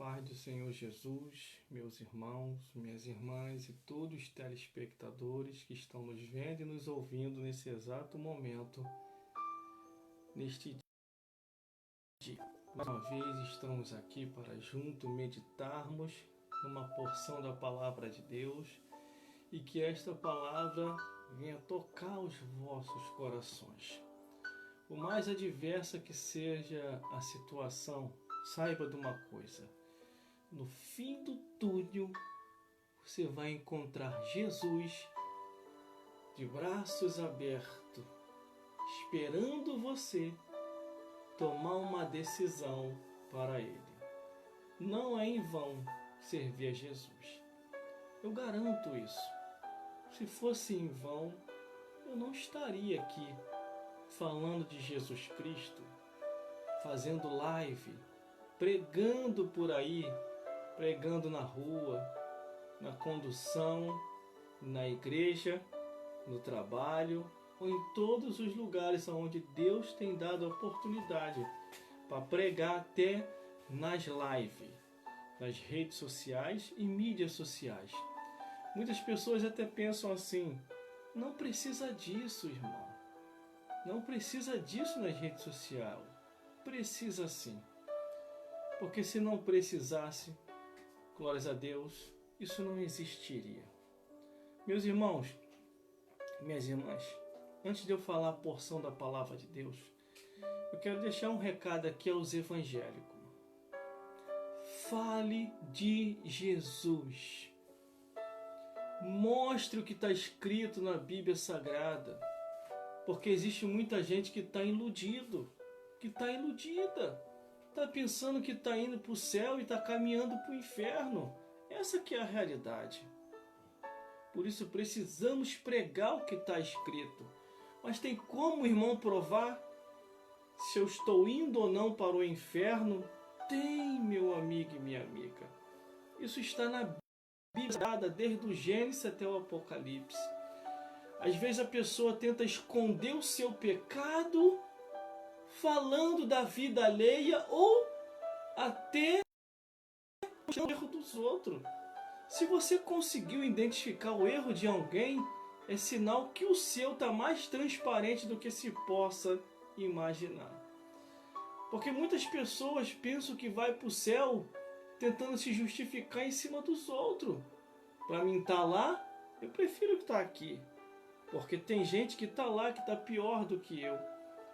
Paz do Senhor Jesus, meus irmãos, minhas irmãs e todos os telespectadores que estão nos vendo e nos ouvindo nesse exato momento, neste dia. Mais uma vez estamos aqui para juntos meditarmos numa porção da Palavra de Deus e que esta palavra venha tocar os vossos corações. Por mais adversa que seja a situação, saiba de uma coisa: no fim do túnel você vai encontrar Jesus de braços abertos, esperando você tomar uma decisão para Ele. Não é em vão servir a Jesus. Eu garanto isso. Se fosse em vão, eu não estaria aqui falando de Jesus Cristo, fazendo live, pregando por aí, pregando na rua, na condução, na igreja, no trabalho ou em todos os lugares onde Deus tem dado a oportunidade para pregar, até nas lives, nas redes sociais e mídias sociais. Muitas pessoas até pensam assim: não precisa disso, irmão. Não precisa disso nas redes sociais. Precisa sim. Porque se não precisasse, glórias a Deus, isso não existiria. Meus irmãos, minhas irmãs, antes de eu falar a porção da palavra de Deus, eu quero deixar um recado aqui aos evangélicos. Fale de Jesus. Mostre o que está escrito na Bíblia Sagrada. Porque existe muita gente que está iludido, que está iludida. Está pensando que está indo para o céu e está caminhando para o inferno. Essa que é a realidade. Por isso precisamos pregar o que está escrito. Mas tem como, irmão, provar se eu estou indo ou não para o inferno? Tem, meu amigo e minha amiga. Isso está na Bíblia, desde o Gênesis até o Apocalipse. Às vezes a pessoa tenta esconder o seu pecado falando da vida alheia ou até o erro dos outros. Se você conseguiu identificar o erro de alguém, é sinal que o seu está mais transparente do que se possa imaginar. Porque muitas pessoas pensam que vai para o céu tentando se justificar em cima dos outros. Para mim estar lá, eu prefiro estar aqui. Porque tem gente que está lá, que está pior do que eu.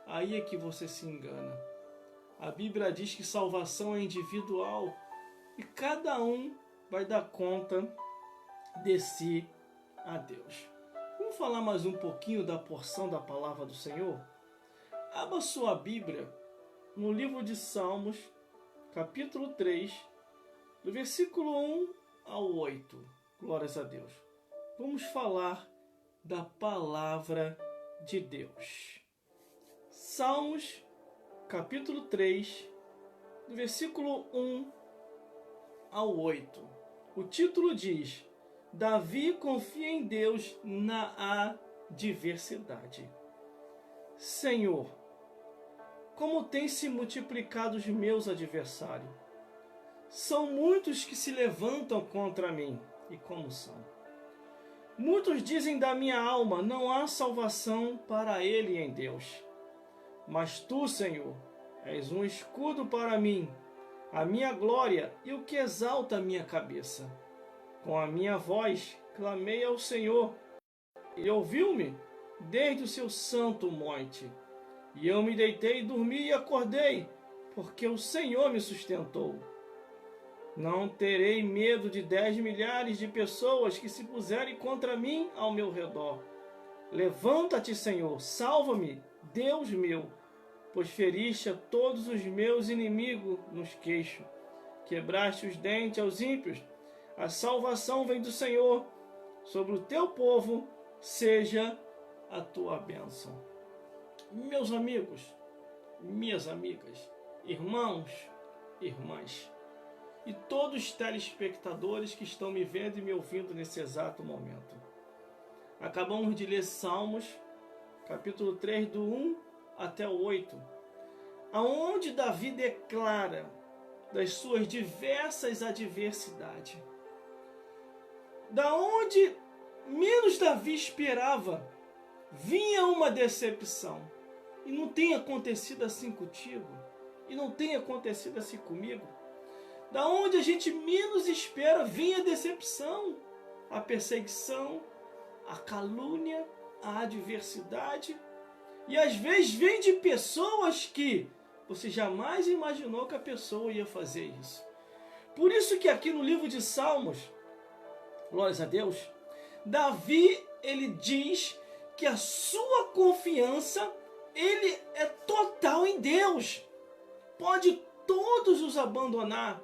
Aí é que você se engana. A Bíblia diz que salvação é individual. E cada um vai dar conta de si a Deus. Vamos falar mais um pouquinho da porção da palavra do Senhor? Abra sua Bíblia no livro de Salmos, capítulo 3, do versículo 1 ao 8. Glórias a Deus. Vamos falar da palavra de Deus. Salmos, capítulo 3, do versículo 1 ao 8. O título diz: Davi confia em Deus na adversidade. Senhor, como têm se multiplicado os meus adversários? São muitos que se levantam contra mim. E como são? Muitos dizem da minha alma: não há salvação para ele em Deus. Mas tu, Senhor, és um escudo para mim, a minha glória e o que exalta a minha cabeça. Com a minha voz clamei ao Senhor, e ouviu-me desde o seu santo monte. E eu me deitei, dormi e acordei, porque o Senhor me sustentou. Não terei medo de 10 milhares de pessoas que se puserem contra mim ao meu redor. Levanta-te, Senhor, salva-me, Deus meu, pois feriste a todos os meus inimigos nos queixos. Quebraste os dentes aos ímpios. A salvação vem do Senhor. Sobre o teu povo seja a tua bênção. Meus amigos, minhas amigas, irmãos, irmãs, e todos os telespectadores que estão me vendo e me ouvindo nesse exato momento. Acabamos de ler Salmos, capítulo 3, do 1 até o 8, aonde Davi declara das suas diversas adversidades. Da onde menos Davi esperava, vinha uma decepção. E não tem acontecido assim contigo? E não tem acontecido assim comigo? Da onde a gente menos espera, vem a decepção, a perseguição, a calúnia, a adversidade. E às vezes vem de pessoas que você jamais imaginou que a pessoa ia fazer isso. Por isso que aqui no livro de Salmos, glórias a Deus, Davi, ele diz que a sua confiança, ele é total em Deus. Pode todos os abandonar,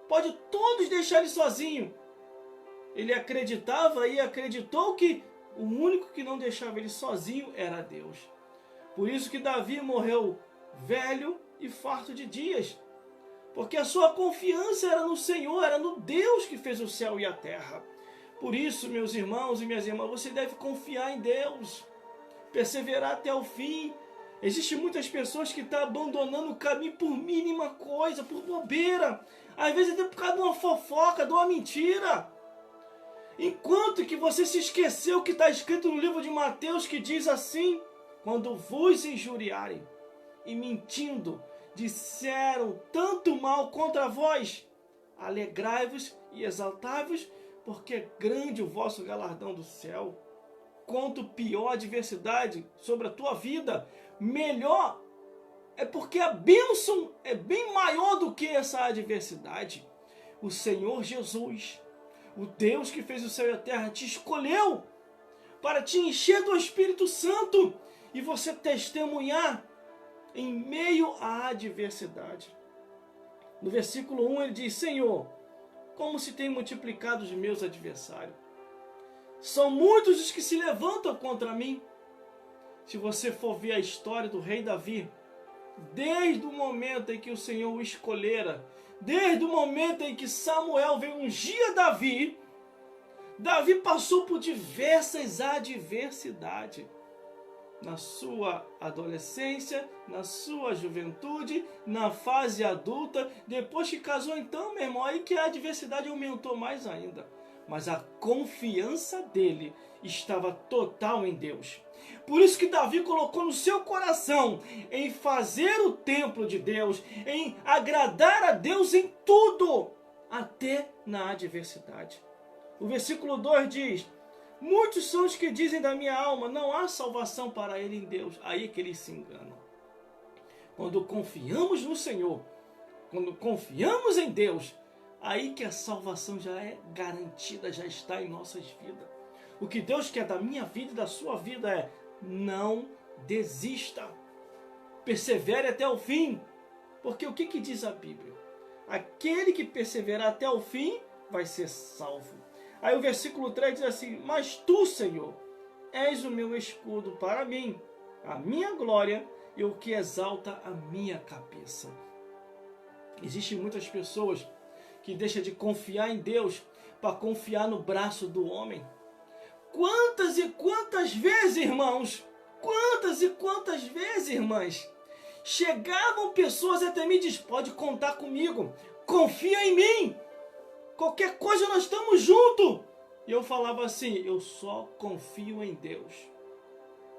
pode todos deixar ele sozinho. Ele acreditava e acreditou que o único que não deixava ele sozinho era Deus. Por isso que Davi morreu velho e farto de dias, porque a sua confiança era no Senhor, era no Deus que fez o céu e a terra. Por isso, meus irmãos e minhas irmãs, você deve confiar em Deus, perseverar até o fim. Existem muitas pessoas que estão abandonando o caminho por mínima coisa, por bobeira, às vezes até por causa de uma fofoca, de uma mentira. Enquanto que você se esqueceu que está escrito no livro de Mateus, que diz assim: quando vos injuriarem e mentindo disseram tanto mal contra vós, alegrai-vos e exaltai-vos, porque é grande o vosso galardão do céu. Quanto pior a adversidade sobre a tua vida, melhor é, porque a bênção é bem maior do que essa adversidade. O Senhor Jesus, o Deus que fez o céu e a terra, te escolheu para te encher do Espírito Santo e você testemunhar em meio à adversidade. No versículo 1 ele diz: Senhor, como se tem multiplicado os meus adversários. São muitos os que se levantam contra mim. Se você for ver a história do rei Davi, desde o momento em que o Senhor o escolhera, desde o momento em que Samuel veio ungir Davi, Davi passou por diversas adversidades. Na sua adolescência, na sua juventude, na fase adulta, depois que casou, então, meu irmão, aí que a adversidade aumentou mais ainda. Mas a confiança dele estava total em Deus. Por isso que Davi colocou no seu coração em fazer o templo de Deus, em agradar a Deus em tudo, até na adversidade. O versículo 2 diz: muitos são os que dizem da minha alma, não há salvação para ele em Deus. Aí é que eles se enganam. Quando confiamos no Senhor, quando confiamos em Deus, aí que a salvação já é garantida, já está em nossas vidas. O que Deus quer da minha vida e da sua vida é: não desista. Persevere até o fim. Porque o que diz a Bíblia? Aquele que perseverar até o fim vai ser salvo. Aí o versículo 3 diz assim: mas tu, Senhor, és o meu escudo para mim, a minha glória e o que exalta a minha cabeça. Existem muitas pessoas que deixam de confiar em Deus para confiar no braço do homem. Quantas e quantas vezes, irmãos, quantas e quantas vezes, irmãs, chegavam pessoas até mim e diziam: pode contar comigo, confia em mim, qualquer coisa nós estamos juntos. E eu falava assim: eu só confio em Deus.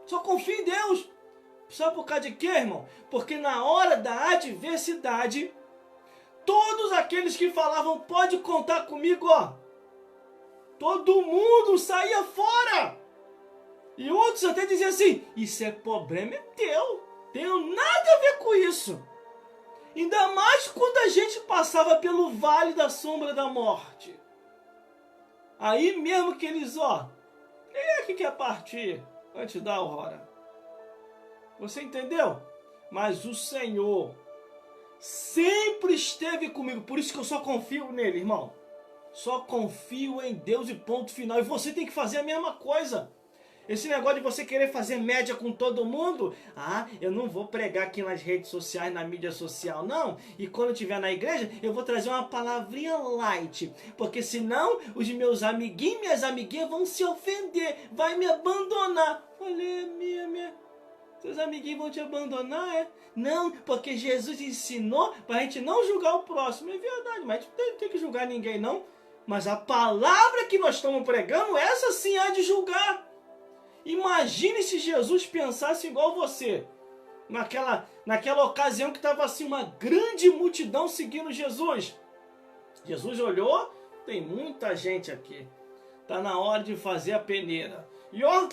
Só confio em Deus. Sabe por causa de quê, irmão? Porque na hora da adversidade, todos aqueles que falavam pode contar comigo, ó, todo mundo saía fora. E outros até diziam assim: isso é problema teu, tenho nada a ver com isso. Ainda mais quando a gente passava pelo vale da sombra da morte. Aí mesmo que eles, ó, quem é que quer partir antes da aurora? Você entendeu? Mas o Senhor sempre esteve comigo. Por isso que eu só confio nele, irmão. Só confio em Deus e ponto final. E você tem que fazer a mesma coisa. Esse negócio de você querer fazer média com todo mundo: ah, eu não vou pregar aqui nas redes sociais, na mídia social, não. E quando eu estiver na igreja, eu vou trazer uma palavrinha light. Porque senão os meus amiguinhos, minhas amiguinhas vão se ofender, vai me abandonar. Olha, minha. Seus amiguinhos vão te abandonar, é? Não, porque Jesus ensinou para a gente não julgar o próximo. É verdade, mas a gente não tem que julgar ninguém, não. Mas a palavra que nós estamos pregando, essa sim há de julgar. Imagine se Jesus pensasse igual você. Naquela ocasião que estava assim uma grande multidão seguindo Jesus. Jesus olhou, tem muita gente aqui. Está na hora de fazer a peneira. E ó,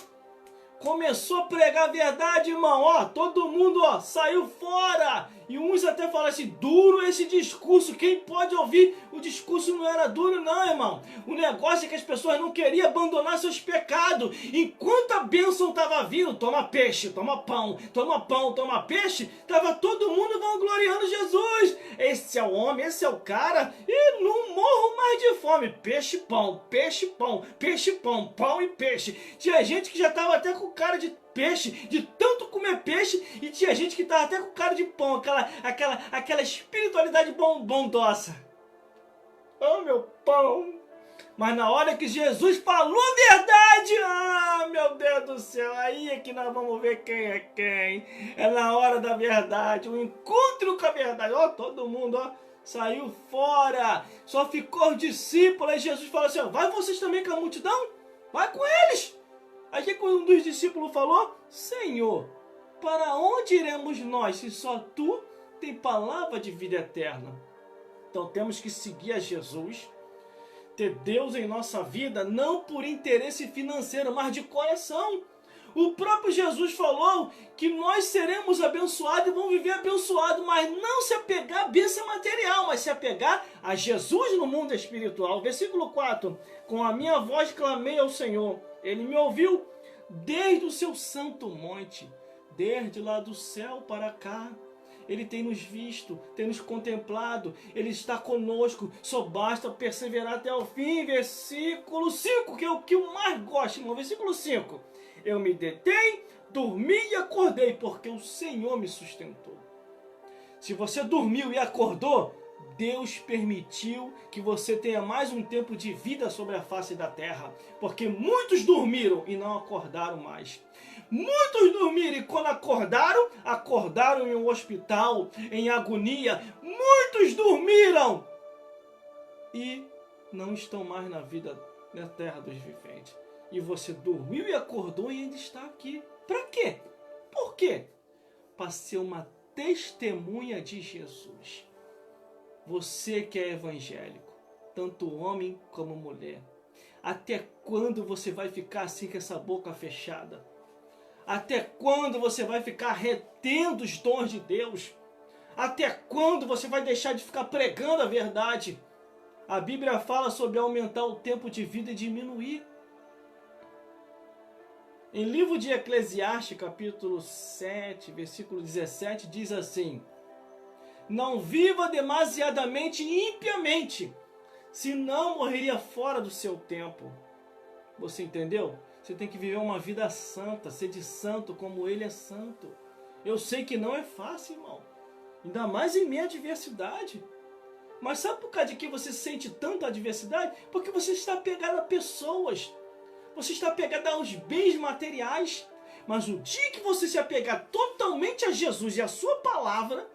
começou a pregar a verdade, irmão. Ó, todo mundo saiu fora. E uns até falaram assim, duro esse discurso. Quem pode ouvir? O discurso não era duro não, irmão. O negócio é que as pessoas não queriam abandonar seus pecados. Enquanto a bênção estava vindo, toma peixe, toma pão, toma peixe, estava todo mundo vangloriando Jesus. Esse é o homem, esse é o cara. E não morro mais de fome. Peixe, pão, peixe, pão, peixe, pão, pão e peixe. Tinha gente que já estava até com cara de peixe, de tanto comer peixe, e tinha gente que estava até com cara de pão, aquela espiritualidade bondosa. Oh, meu pão! Mas na hora que Jesus falou a verdade, meu Deus do céu, aí é que nós vamos ver quem é quem. É na hora da verdade, o encontro com a verdade. Ó, todo mundo, saiu fora. Só ficou os discípulos. Aí Jesus falou assim, vai vocês também com a multidão? Vai com eles. Aí quando um dos discípulos falou, Senhor, para onde iremos nós se só Tu tem palavra de vida eterna? Então temos que seguir a Jesus, ter Deus em nossa vida, não por interesse financeiro, mas de coração. O próprio Jesus falou que nós seremos abençoados e vamos viver abençoados, mas não se apegar à bênção material, mas se apegar a Jesus no mundo espiritual. Versículo 4, com a minha voz clamei ao Senhor, Ele me ouviu desde o seu santo monte, desde lá do céu para cá. Ele tem nos visto, tem nos contemplado, Ele está conosco, só basta perseverar até o fim. Versículo 5, que é o que eu mais gosto, irmão. Versículo 5, eu me deitei, dormi e acordei, porque o Senhor me sustentou. Se você dormiu e acordou, Deus permitiu que você tenha mais um tempo de vida sobre a face da terra, porque muitos dormiram e não acordaram mais. Muitos dormiram e quando acordaram em um hospital, em agonia. Muitos dormiram e não estão mais na vida, na terra dos viventes. E você dormiu e acordou e ainda está aqui. Para quê? Por quê? Para ser uma testemunha de Jesus. Você que é evangélico, tanto homem como mulher, até quando você vai ficar assim com essa boca fechada? Até quando você vai ficar retendo os dons de Deus? Até quando você vai deixar de ficar pregando a verdade? A Bíblia fala sobre aumentar o tempo de vida e diminuir. Em livro de Eclesiastes, capítulo 7, versículo 17, diz assim: não viva demasiadamente impiamente, senão morreria fora do seu tempo. Você entendeu? Você tem que viver uma vida santa, ser de santo como Ele é santo. Eu sei que não é fácil, irmão. Ainda mais em meio à adversidade. Mas sabe por causa de que você sente tanto a adversidade? Porque você está apegado a pessoas. Você está apegado aos bens materiais. Mas o dia que você se apegar totalmente a Jesus e a sua palavra,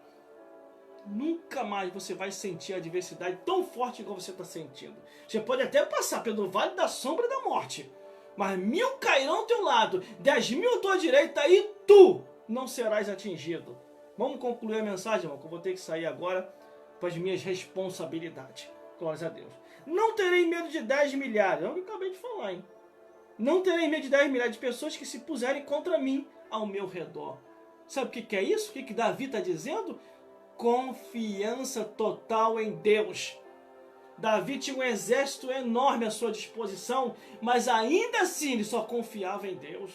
nunca mais você vai sentir a adversidade tão forte como você está sentindo. Você pode até passar pelo vale da sombra da morte, mas 1000 cairão ao teu lado, 10.000 à tua direita, e tu não serás atingido. Vamos concluir a mensagem, irmão, que eu vou ter que sair agora para as minhas responsabilidades. Glórias a Deus. Não terei medo de 10 milhares. É o que eu acabei de falar, hein? Não terei medo de 10 milhares de pessoas que se puserem contra mim ao meu redor. Sabe o que é isso? O que Davi está dizendo? Confiança total em Deus. Davi tinha um exército enorme à sua disposição, mas ainda assim ele só confiava em Deus.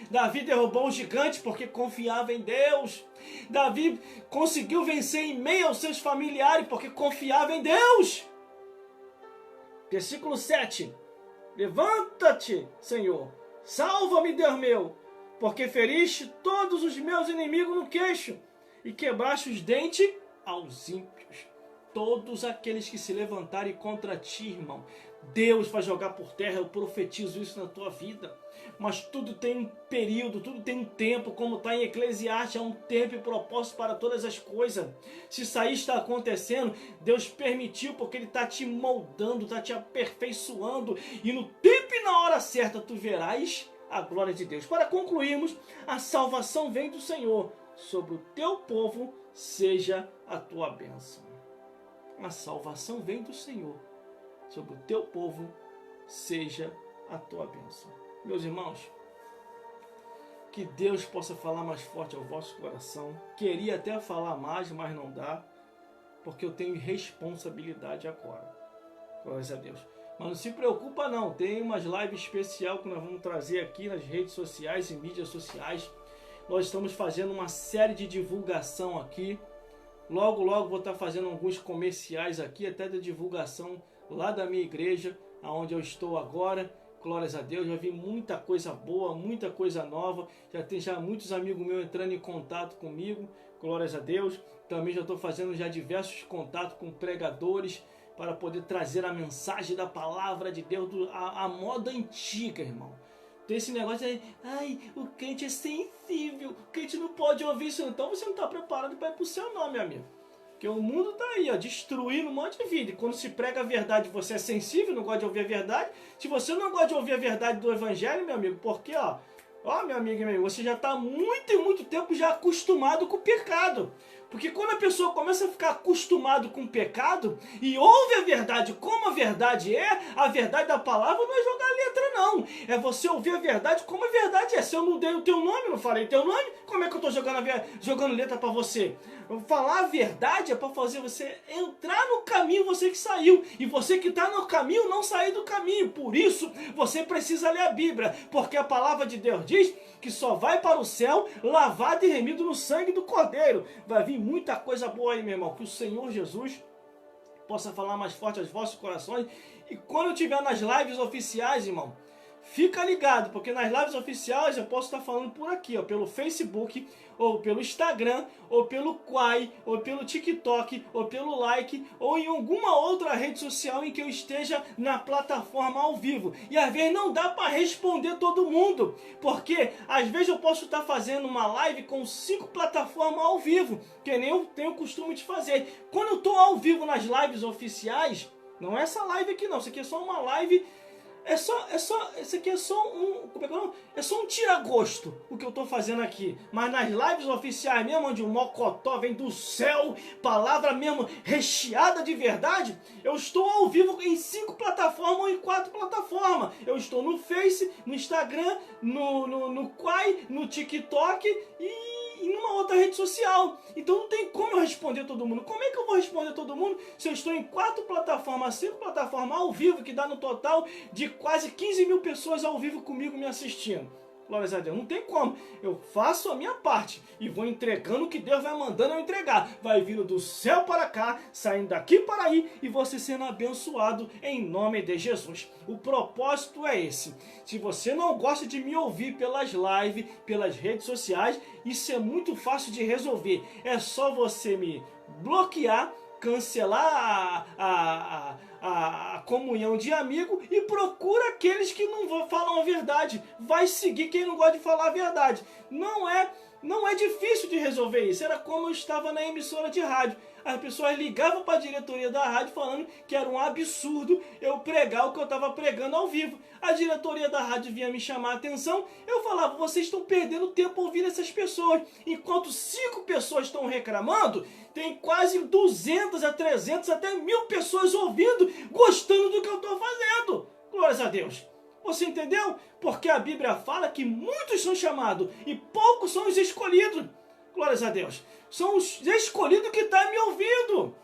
Davi derrubou o gigante porque confiava em Deus. Davi conseguiu vencer em meio aos seus familiares porque confiava em Deus. Versículo 7. Levanta-te, Senhor, salva-me, Deus meu, porque feriste todos os meus inimigos no queixo e quebraste os dentes aos ímpios. todos aqueles que se levantarem contra ti, irmão, Deus vai jogar por terra. Eu profetizo isso na tua vida. Mas tudo tem um período, tudo tem um tempo, como está em Eclesiastes, há um tempo e propósito para todas as coisas. Se isso aí está acontecendo, Deus permitiu, porque Ele está te moldando, está te aperfeiçoando, e no tempo e na hora certa tu verás a glória de Deus. Para concluirmos, a salvação vem do Senhor, sobre o teu povo seja a tua bênção. A salvação vem do Senhor, sobre o teu povo seja a tua bênção. Meus irmãos, que Deus possa falar mais forte ao vosso coração. Queria até falar mais, mas não dá, porque eu tenho responsabilidade agora. Glórias a Deus. Mas não se preocupa não, tem umas lives especial que nós vamos trazer aqui nas redes sociais e mídias sociais. Nós estamos fazendo uma série de divulgação aqui. Logo, logo vou estar fazendo alguns comerciais aqui, até da divulgação lá da minha igreja, onde eu estou agora. Glórias a Deus, já vi muita coisa boa, muita coisa nova. Já tem muitos amigos meus entrando em contato comigo. Glórias a Deus. Também já estou fazendo já diversos contatos com pregadores para poder trazer a mensagem da palavra de Deus a moda antiga, irmão. Tem esse negócio aí, ai, o crente é sensível, o crente não pode ouvir isso. Então você não está preparado para ir para o céu não, meu amigo. Porque o mundo está aí, ó, destruindo um monte de vida. E quando se prega a verdade, você é sensível, não gosta de ouvir a verdade. Se você não gosta de ouvir a verdade do evangelho, meu amigo, porque, ó, meu amigo, você já está muito tempo já acostumado com o pecado. Porque quando a pessoa começa a ficar acostumado com o pecado e ouve a verdade como a verdade é, a verdade da palavra não é jogar letra não. É você ouvir a verdade como a verdade é. Se eu não dei o teu nome, não falei teu nome, como é que eu estou jogando letra para você? Falar a verdade é para fazer você entrar no caminho, você que saiu. E você que está no caminho não sair do caminho. Por isso, você precisa ler a Bíblia. Porque a palavra de Deus diz que só vai para o céu lavado e remido no sangue do Cordeiro. Vai vir muita coisa boa aí, meu irmão. Que o Senhor Jesus possa falar mais forte aos vossos corações. E quando eu estiver nas lives oficiais, irmão, fica ligado, porque nas lives oficiais eu posso estar falando por aqui, ó, pelo Facebook, ou pelo Instagram, ou pelo Quai, ou pelo TikTok, ou pelo Like, ou em alguma outra rede social em que eu esteja na plataforma ao vivo. E às vezes não dá para responder todo mundo, porque às vezes eu posso estar fazendo uma live com 5 plataformas ao vivo, que nem eu tenho o costume de fazer. Quando eu estou ao vivo nas lives oficiais, não é essa live aqui não, isso aqui é só uma live. Isso aqui é só um tira-gosto o que eu estou fazendo aqui. Mas nas lives oficiais mesmo, onde o mocotó vem do céu, palavra mesmo recheada de verdade, eu estou ao vivo em 5 plataformas ou em 4 plataformas. Eu estou no Face, no Instagram, no Quai, no TikTok e em uma outra rede social. Então não tem como eu responder todo mundo. Como é que eu vou responder todo mundo se eu estou em 4 plataformas, 5 plataformas ao vivo, que dá no total de quase 15 mil pessoas ao vivo comigo me assistindo? Glórias a Deus, não tem como. Eu faço a minha parte e vou entregando o que Deus vai mandando eu entregar. Vai vindo do céu para cá, saindo daqui para aí, e você sendo abençoado em nome de Jesus. O propósito é esse. Se você não gosta de me ouvir pelas lives, pelas redes sociais, isso é muito fácil de resolver. É só você me bloquear, cancelar a comunhão de amigo e procura aqueles que não falam a verdade. Vai seguir quem não gosta de falar a verdade. Não é difícil de resolver isso. Era como eu estava na emissora de rádio. As pessoas ligavam para a diretoria da rádio falando que era um absurdo eu pregar o que eu estava pregando ao vivo. A diretoria da rádio vinha me chamar a atenção. Eu falava, vocês estão perdendo tempo ouvindo essas pessoas. Enquanto 5 pessoas estão reclamando, tem quase 200 a 300, até 1000 pessoas ouvindo, gostando do que eu estou fazendo. Glórias a Deus. Você entendeu? Porque a Bíblia fala que muitos são chamados e poucos são os escolhidos. Glórias a Deus. São os escolhidos que estão me ouvindo.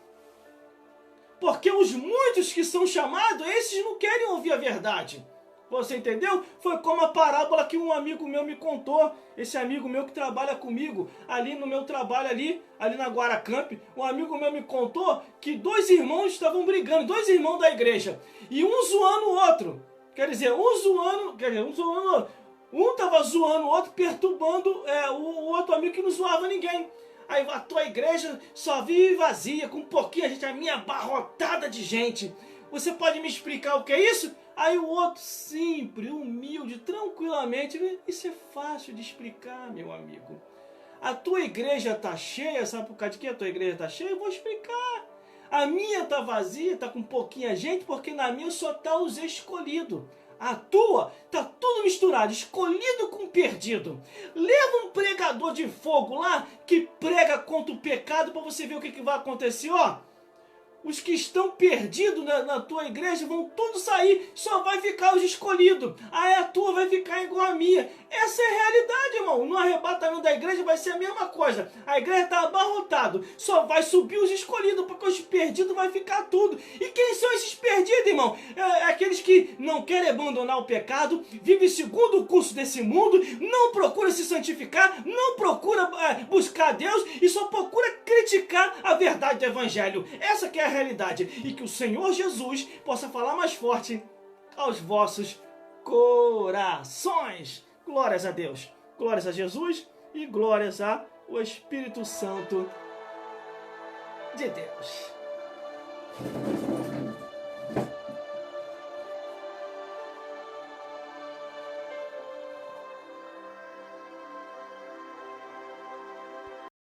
Porque os muitos que são chamados, esses não querem ouvir a verdade. Você entendeu? Foi como a parábola que um amigo meu me contou. Esse amigo meu que trabalha comigo, ali no meu trabalho, ali na Guaracamp, um amigo meu me contou que 2 irmãos estavam brigando, 2 irmãos da igreja. E um zoando o outro. Quer dizer, um zoando o outro. Um estava zoando o outro, perturbando o outro amigo que não zoava ninguém. Aí a tua igreja só vive vazia, com pouquinha gente, a minha abarrotada de gente. Você pode me explicar o que é isso? Aí o outro, simples, humilde, tranquilamente, isso é fácil de explicar, meu amigo. A tua igreja está cheia, sabe por causa de que a tua igreja está cheia? Eu vou explicar. A minha está vazia, está com pouquinha gente, porque na minha só está os escolhidos. A tua está tudo misturado, escolhido com perdido. Leva um pregador de fogo lá, que prega contra o pecado, para você ver o que vai acontecer, ó. Os que estão perdidos na tua igreja vão tudo sair, só vai ficar os escolhidos. Aí a tua vai ficar igual a minha. Essa é a realidade, irmão. No arrebatamento da igreja vai ser a mesma coisa. A igreja está abarrotada, só vai subir os escolhidos, porque os perdidos vai ficar tudo. E quem são esses perdidos, irmão? É aqueles que não querem abandonar o pecado, vivem segundo o curso desse mundo, não procura se santificar, não procura buscar Deus e só procura criticar a verdade do evangelho. Essa que é a realidade, e que o Senhor Jesus possa falar mais forte aos vossos corações. Glórias a Deus, glórias a Jesus e glórias ao Espírito Santo de Deus.